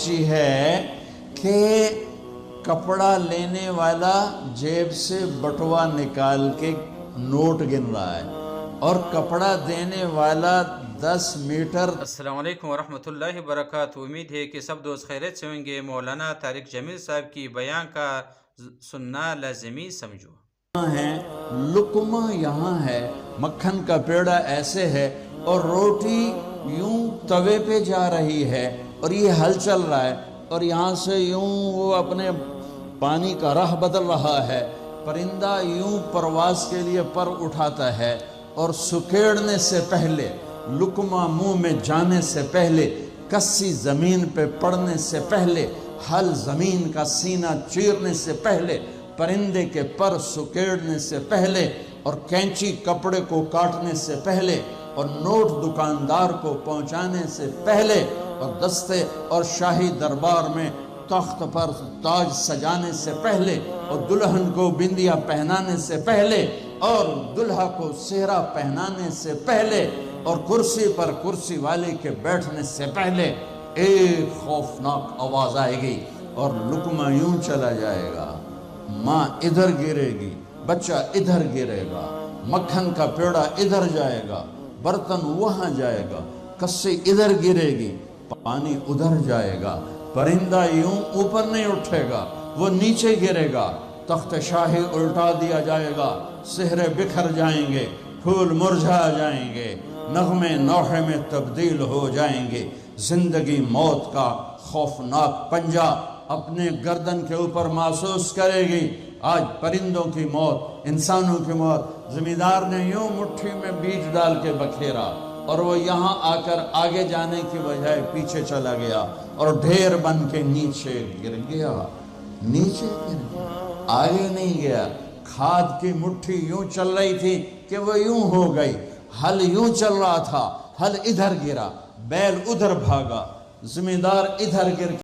कैंची है कि कपड़ा लेने वाला जेब से बटुआ निकाल के नोट गिन रहा है और कपड़ा देने वाला 10 मीटर। अस्सलाम वालेकुम वरहमतुल्लाहि वबरकातुहू। उम्मीद है कि सब दोस्त खैरियत से होंगे। मौलाना तारिक जमील साहब की बयान का सुनना लाजमी समझो। है लुकमा यहाँ है, मक्खन का पेड़ा ऐसे है और रोटी यूं तवे पे जा रही है और ये हल चल रहा है और यहाँ से यूं वो अपने पानी का राह बदल रहा है। परिंदा यूं परवास के लिए पर उठाता है और सुकेड़ने से पहले, लुकमा मुंह में जाने से पहले, कस्सी जमीन पे पड़ने से पहले, हल जमीन का सीना चीरने से पहले, परिंदे के पर सुकेड़ने से पहले और कैंची कपड़े को काटने से पहले और नोट दुकानदार को पहुंचाने से पहले और दस्ते और शाही दरबार में तख्त पर ताज सजाने से पहले और दुल्हन को बिंदिया पहनाने से पहले और दुल्हा को सेहरा पहनाने से पहले और कुर्सी पर कुर्सी वाले के बैठने से पहले एक खौफनाक आवाज आएगी और लुकमा यूं चला जाएगा। माँ इधर गिरेगी, बच्चा इधर गिरेगा, मक्खन का पेड़ा इधर जाएगा, बर्तन वहां जाएगा, कस्सी इधर गिरेगी, पानी उधर जाएगा, परिंदा यूं ऊपर नहीं उठेगा, वो नीचे गिरेगा, तख्त शाही उल्टा दिया जाएगा, सेहरे बिखर जाएंगे, फूल मुरझा जाएंगे, नगमे नौहे में तब्दील हो जाएंगे। जिंदगी मौत का खौफनाक पंजा अपने गर्दन के ऊपर महसूस करेगी। आज परिंदों की मौत, इंसानों की मौत, जमींदार ने यूं मुट्ठी में बीज डाल के बखेरा और वो यहाँ आकर आगे जाने की बजाय पीछे चला गया और ढेर बन के नीचे गिर गया। नीचे गिर गया, आगे नहीं गया। खाद की मुट्ठी यूं चल रही थी कि वो यूं हो गई। हल यूं चल रहा था, हल इधर गिरा, बैल उधर भागा, जमींदार इधर गिर